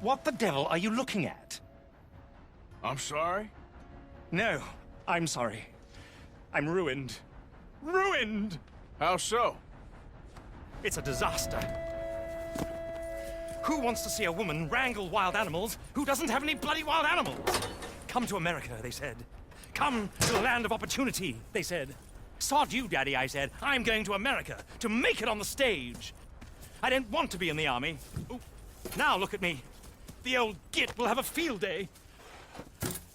What the devil are you looking at? I'm sorry? No, I'm sorry. I'm ruined. Ruined! How so? It's a disaster. Who wants to see a woman wrangle wild animals who doesn't have any bloody wild animals? Come to America, they said. Come to the land of opportunity, they said. Sod you, Daddy, I said. I'm going to America to make it on the stage. I don't want to be in the army. Ooh. Now look at me. The old git will have a field day.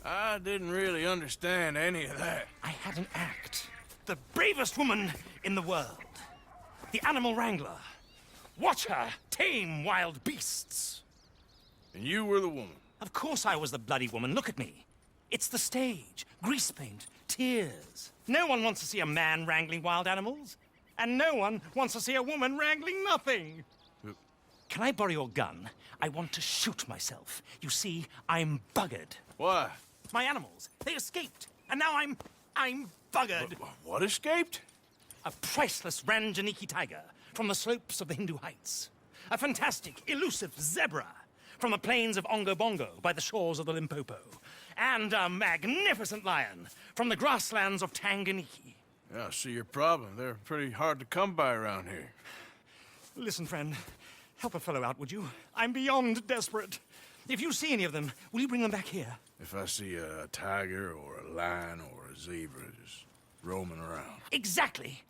I didn't really understand any of that. I had an act. The bravest woman in the world. The animal wrangler. Watch her tame wild beasts. And you were the woman. Of course I was the bloody woman. Look at me. It's the stage. Grease paint. Tears. No one wants to see a man wrangling wild animals. And no one wants to see a woman wrangling nothing. Can I borrow your gun? I want to shoot myself. You see, I'm buggered. Why? My animals, they escaped. And now I'm buggered. What escaped? A priceless Ranjaniki tiger from the slopes of the Hindu Heights. A fantastic, elusive zebra from the plains of Ongo Bongo by the shores of the Limpopo. And a magnificent lion from the grasslands of Tanganyika. Yeah, I see your problem. They're pretty hard to come by around here. Listen, friend, help a fellow out, would you? I'm beyond desperate. If you see any of them, will you bring them back here? If I see a tiger or a lion or a zebra just roaming around. Exactly.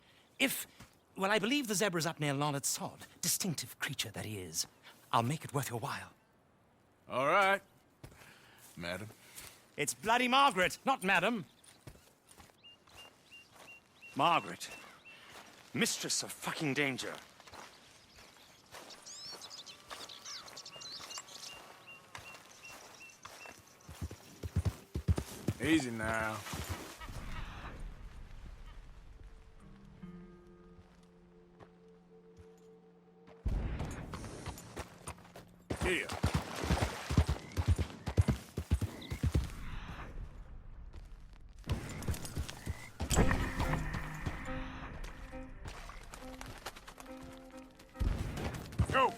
Well, I believe the zebra's up near Larned Sod. Distinctive creature that he is. I'll make it worth your while. All right, madam. It's bloody Margaret, not madam. Margaret. Mistress of fucking danger. Easy now. Here. Go!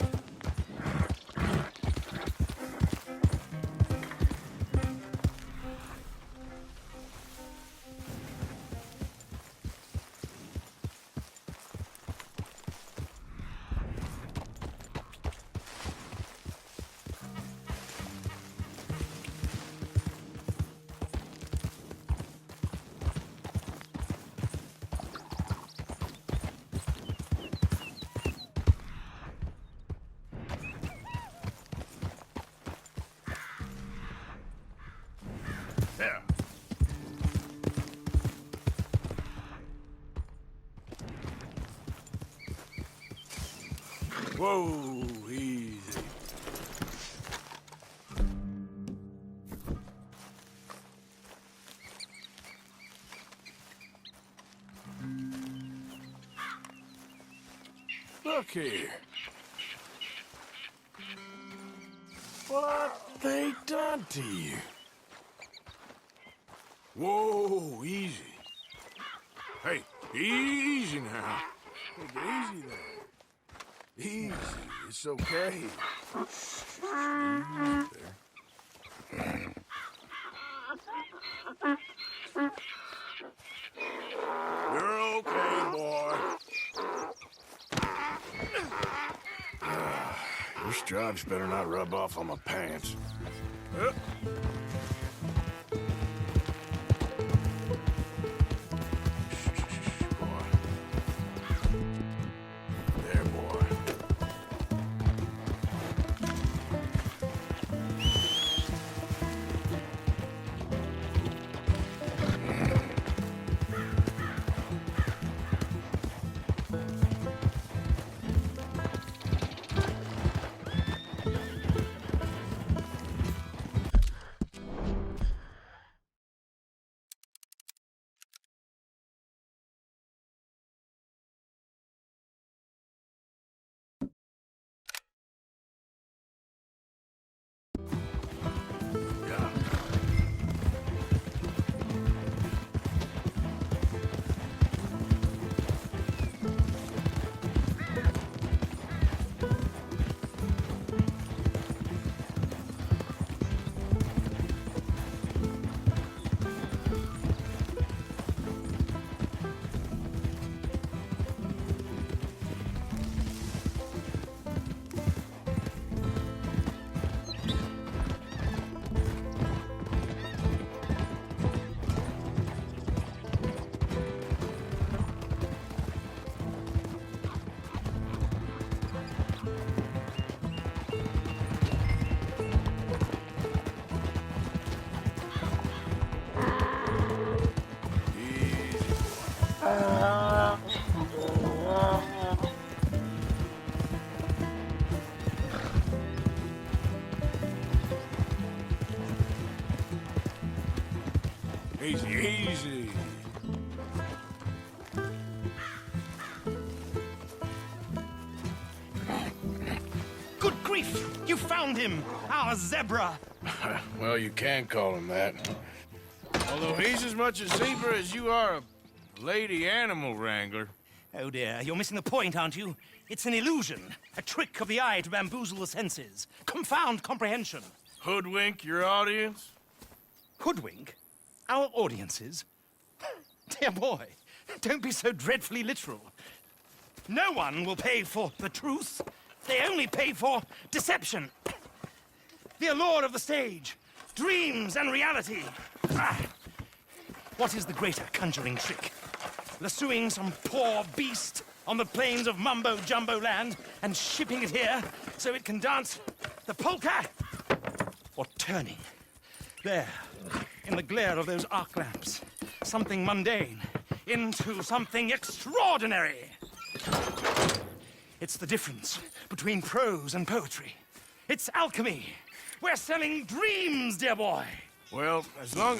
There. Whoa, easy. Look here. What they done to you? Whoa, easy. Hey, easy now. Take it easy there. Easy, it's okay. Easy there. You're okay, boy. Your stripes better not rub off on my pants. Easy, easy. Good grief! You found him! Our zebra! Well, you can call him that. Although he's as much a zebra as you are a lady animal wrangler. Oh dear, you're missing the point, aren't you? It's an illusion. A trick of the eye to bamboozle the senses. Confound comprehension. Hoodwink your audience? Hoodwink? Our audiences? Dear boy, don't be so dreadfully literal. No one will pay for the truth. They only pay for deception. The allure of the stage, dreams and reality. Ah. What is the greater conjuring trick? Lassoing some poor beast on the plains of mumbo-jumbo land and shipping it here so it can dance the polka? Or turning, there, in the glare of those arc lamps, something mundane into something extraordinary? It's the difference between prose and poetry. It's alchemy. We're selling dreams, dear boy. Well, as long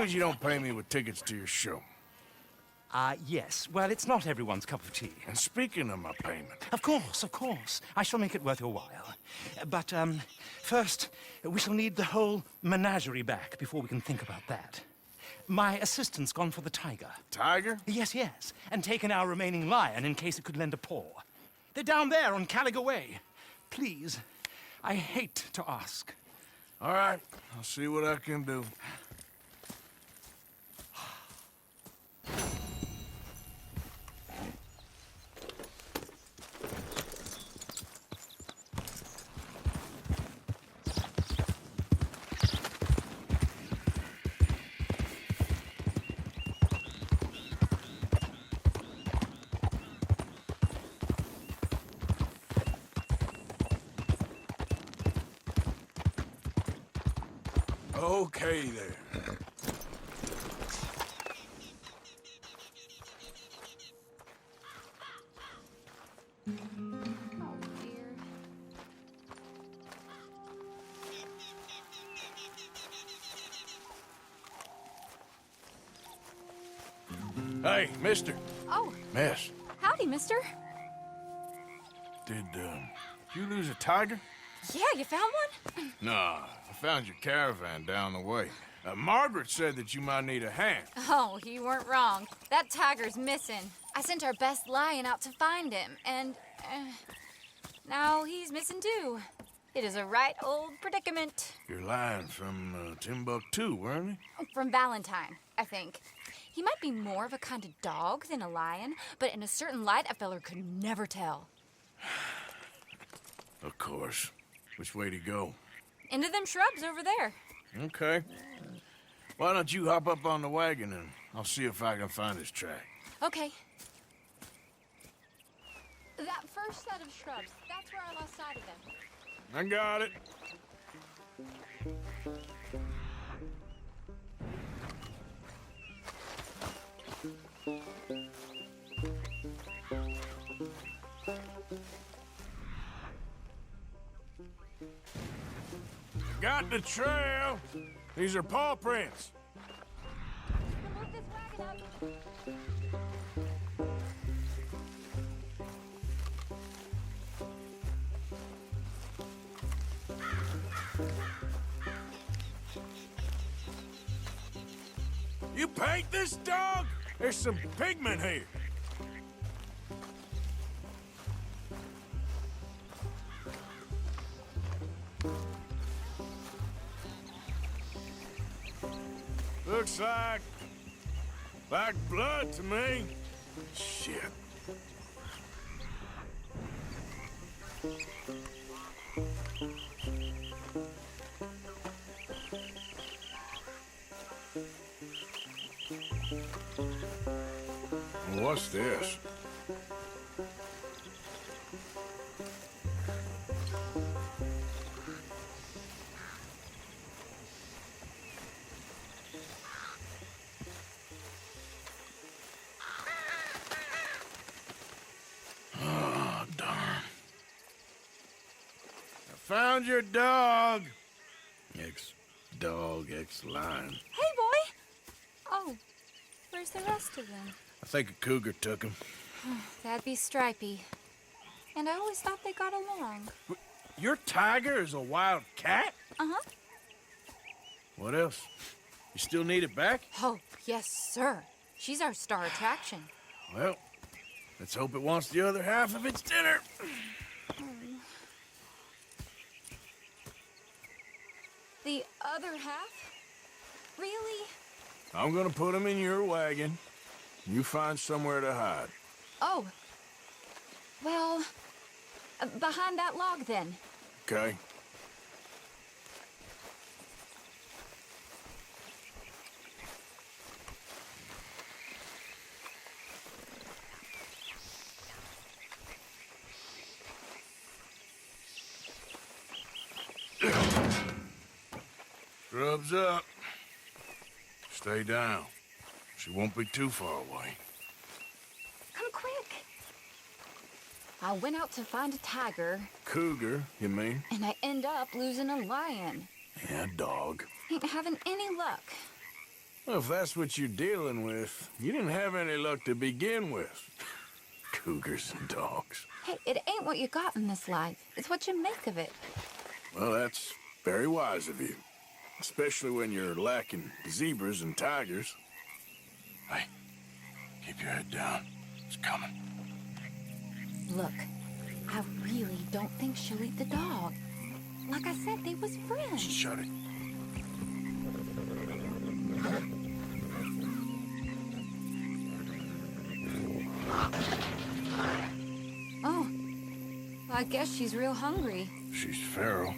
as you don't pay me with tickets to your show. Yes. Well, it's not everyone's cup of tea. And speaking of my payment, Of course, of course. I shall make it worth your while. But, first, we shall need the whole menagerie back before we can think about that. My assistant's gone for the tiger. Tiger? Yes, yes. And taken our remaining lion in case it could lend a paw. They're down there on Caliga Way. Please, I hate to ask. All right, I'll see what I can do. Okay, there. Hey, mister. Oh, Miss, howdy, mister. did you lose a tiger? Yeah, you found one? Nah, I found your caravan down the way. Margaret said that you might need a hand. Oh, you weren't wrong. That tiger's missing. I sent our best lion out to find him, and now he's missing too. It is a right old predicament. Your lion from Timbuktu, weren't he? From Valentine, I think. He might be more of a kind of dog than a lion, but in a certain light, a feller could never tell. Of course. Which way to go? Into them shrubs over there. Okay. Why don't you hop up on the wagon and I'll see if I can find his track. Okay. That first set of shrubs, that's where I lost sight of them. I got it. Got the trail. These are paw prints. Move this wagon up. You paint this dog? There's some pigment here. Looks like blood to me. Shit. What's this? Oh, darn. I found your dog. Dog, ex-lion. Hey, boy! Oh, where's the rest of them? I think a cougar took him. That'd be Stripey. And I always thought they got along. Your tiger is a wild cat? Uh-huh. What else? You still need it back? Oh, yes, sir. She's our star attraction. Well, let's hope it wants the other half of its dinner. The other half? Really? I'm gonna put him in your wagon. You find somewhere to hide. Oh. Well, behind that log, then. Okay? Scrubs up. Stay down. She won't be too far away. Come quick. I went out to find a tiger, Cougar, you mean? and I end up losing a lion. Yeah, dog. Ain't having any luck. Well, if that's what you're dealing with, you didn't have any luck to begin with. Cougars and dogs. Hey, it ain't what you got in this life. It's what you make of it. Well, that's very wise of you. Especially when you're lacking zebras and tigers. Hey, keep your head down. It's coming. Look, I really don't think she'll eat the dog. Like I said, they was friends. Shut it. Oh, I guess she's real hungry. She's feral.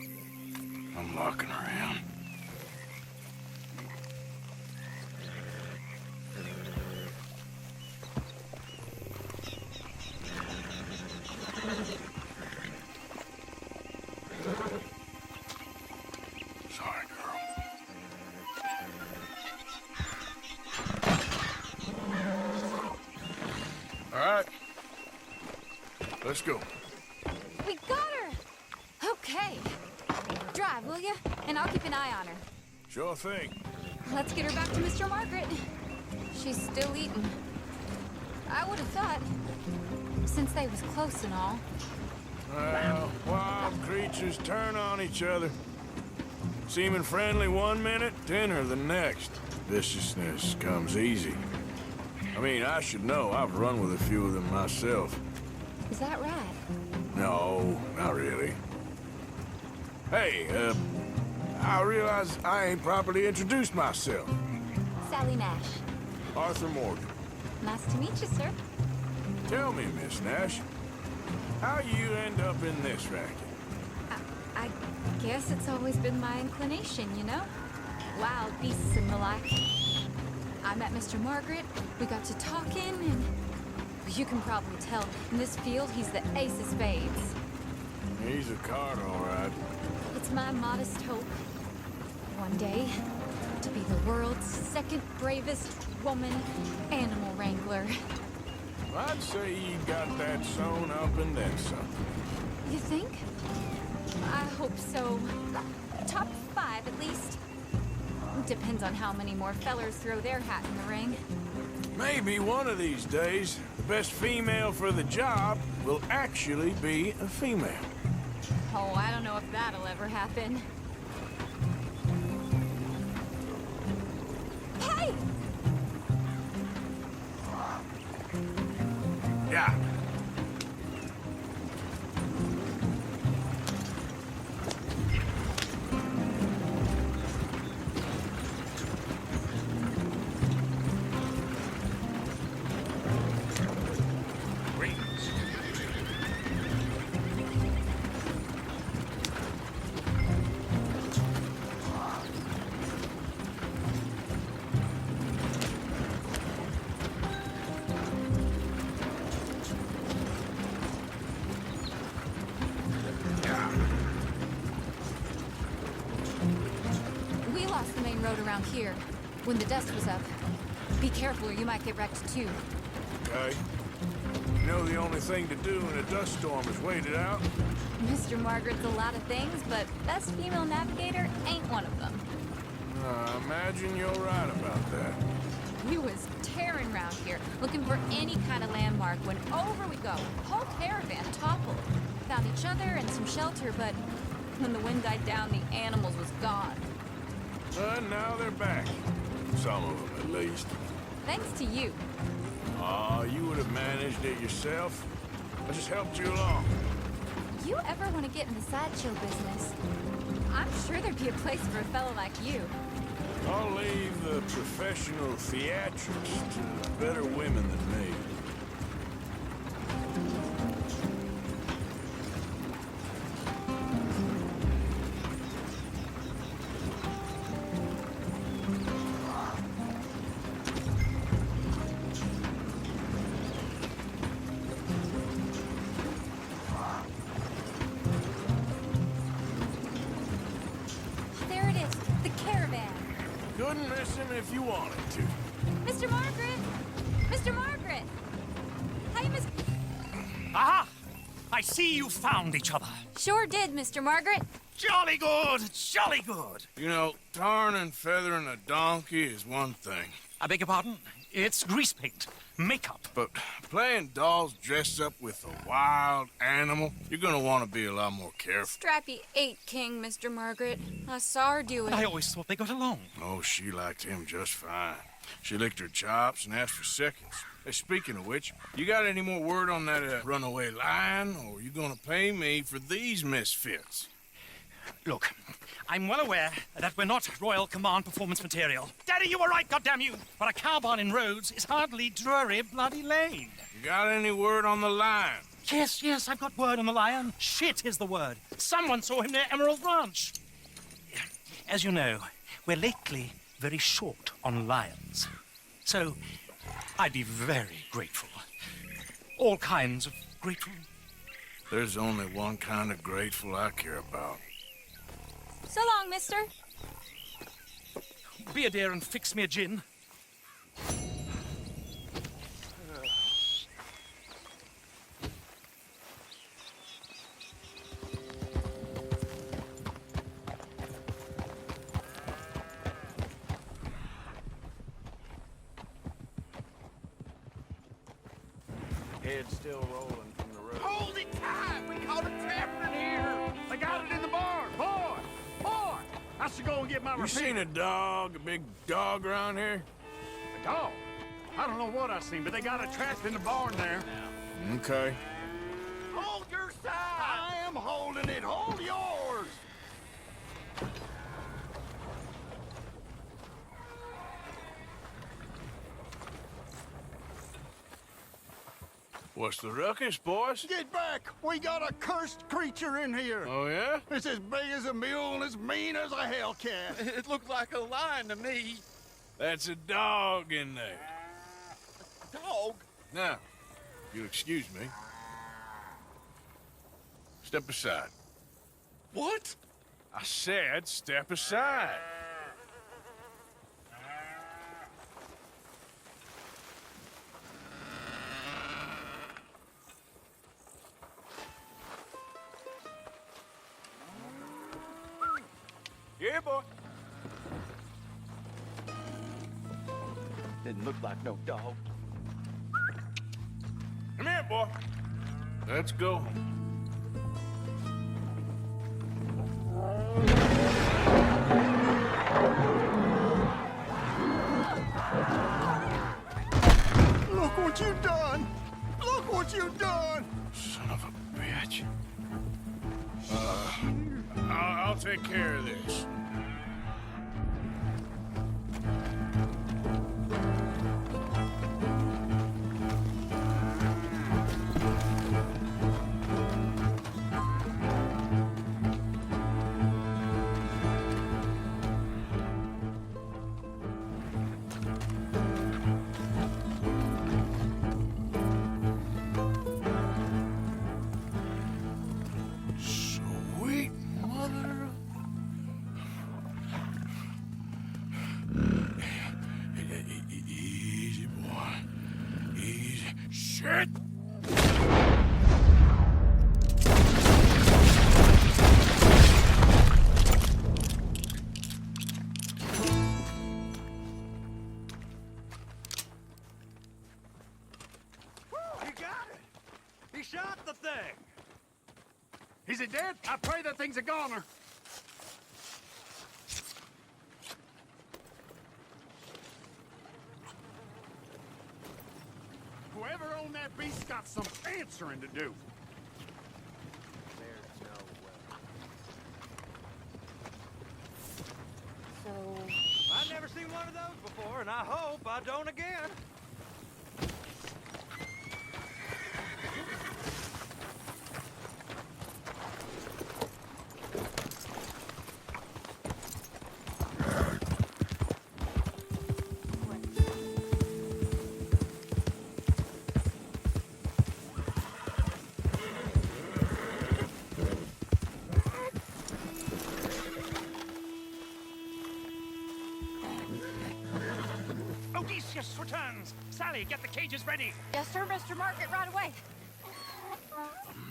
I'm locking her in. Sorry, girl. All right. Let's go. We got her! Okay. Drive, will you? And I'll keep an eye on her. Sure thing. Let's get her back to Mr. Margaret. She's still eating. I would have thought, since they was close and all. Well, wild creatures turn on each other. Seeming friendly one minute, tender the next. Viciousness comes easy. I mean, I should know. I've run with a few of them myself. Is that right? No, not really. Hey, I realize I ain't properly introduced myself. Sally Nash. Arthur Morgan. Nice to meet you, sir. Tell me, Miss Nash, how you end up in this racket? I guess it's always been my inclination, you know? Wild beasts and the like. I met Mr. Margaret, we got to talking, and you can probably tell, in this field, he's the ace of spades. He's a card, all right. It's my modest hope, one day, to be the world's second bravest woman animal wrangler. I'd say you got that sewn up and then some. You think? I hope so. Top 5, at least. Depends on how many more fellers throw their hat in the ring. Maybe one of these days, the best female for the job will actually be a female. Oh, I don't know if that'll ever happen. Hey! Yeah. We lost the main road around here when the dust was up. Be careful or you might get wrecked too. Okay. You know the only thing to do in a dust storm is wait it out? Mr. Margaret's a lot of things, but best female navigator ain't one of them. I imagine you're right about that. We was tearing around here, looking for any kind of landmark when over we go. Whole caravan toppled. Found each other and some shelter, but when the wind died down, the animals was gone. But now they're back. Some of them, at least. Thanks to you. Aw, you would have managed it yourself. I just helped you along. You ever want to get in the sideshow business? I'm sure there'd be a place for a fellow like you. I'll leave the professional theatrics to better women than me. There it is, the caravan. Couldn't miss him if you wanted to. Mr. Margaret! Mr. Margaret! Hey, Miss... Aha! I see you found each other. Sure did, Mr. Margaret. Jolly good, jolly good. You know, tarring and feathering a donkey is one thing. I beg your pardon? It's grease paint, makeup. But playing dolls dressed up with a wild animal, you're gonna want to be a lot more careful. Strappy ain't king, Mr. Margaret. I saw her do it. I always thought they got along. Oh, she liked him just fine. She licked her chops and asked for seconds. Hey, speaking of which, you got any more word on that runaway lion, or you gonna pay me for these misfits? Look, I'm well aware that we're not Royal Command performance material. Daddy, you were right, goddamn you! But a cow barn in Rhodes is hardly Drury Bloody Lane. You got any word on the lion? Yes, I've got word on the lion. Shit is the word. Someone saw him near Emerald Ranch. As you know, we're lately very short on lions. So, I'd be very grateful. All kinds of grateful. There's only one kind of grateful I care about. So long, mister. Be a dear and fix me a gin. Head's still rolling from the road. Hold it tight! We caught a trapper in here! They got it in the barn! Boy! I should go and get my You repeater. seen a dog, a big dog around here? A dog? I don't know what I seen, but they got it trapped in the barn there. Okay. Hold your side! I am holding it! Hold yours! What's the ruckus, boys? Get back! We got a cursed creature in here! Oh, yeah? It's as big as a mule and as mean as a hellcat. It looked like a lion to me. That's a dog in there. Dog? Now, you'll excuse me. Step aside. What? I said step aside. Yeah, boy. Didn't look like no dog. Come here, boy. Let's go. Look what you done! Look what you done! Son of a bitch. I'll take care of this. Sweet mother. Easy, boy. Easy. Shit! Is it dead? I pray that thing's a goner. Whoever owned that beast's got some answering to do. There's no way. So, I've never seen one of those before, and I hope I don't again. Odysseus returns! Sally, get the cages ready! yes, sir, Mr. Margaret, right away.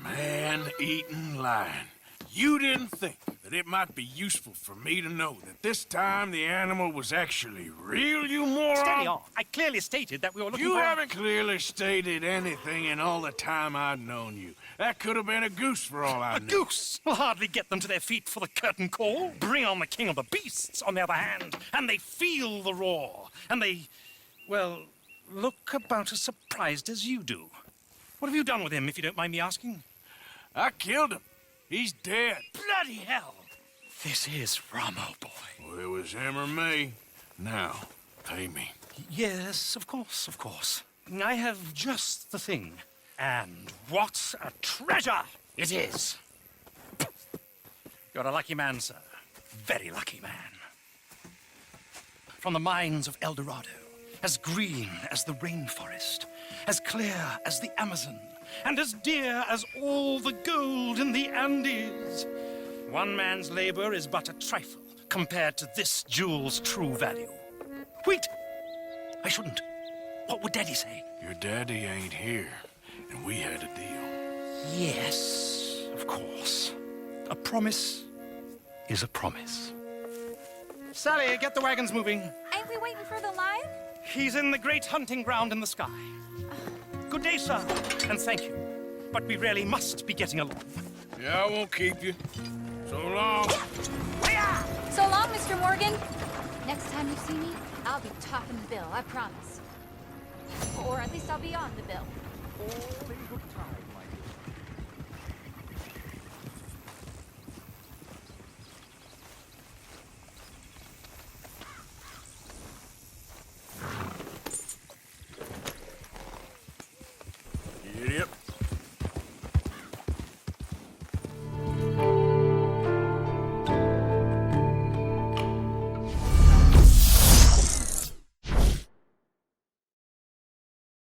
Man-eating lion. You didn't think that it might be useful for me to know that this time the animal was actually real, you moron? Steady on. I clearly stated that we were looking You for... haven't clearly stated anything in all the time I've known you. That could have been a goose for all I A knew. goose will hardly get them to their feet for the curtain call. Bring on the king of the beasts, on the other hand, and they feel the roar. And they, well, look about as surprised as you do. What have you done with him, if you don't mind me asking? I killed him. He's dead. Bloody hell! This is Ramo, boy. Well, it was him or me. Now, pay me. Yes, of course, of course. I have just the thing. And what a treasure it is! You're a lucky man, sir. Very lucky man. From the mines of El Dorado, as green as the rainforest, as clear as the Amazon, and as dear as all the gold in the Andes. One man's labor is but a trifle compared to this jewel's true value. Wait! I shouldn't. What would Daddy say? Your daddy ain't here, and we had a deal. Yes, of course. A promise is a promise. Sally, get the wagons moving. Ain't we waiting for the lion? He's in the great hunting ground in the sky. Good day, sir, and thank you. But we really must be getting along. Yeah, I won't keep you. So long. So long, Mr. Morgan. Next time you see me, I'll be topping the bill, I promise. Or at least I'll be on the bill. Holy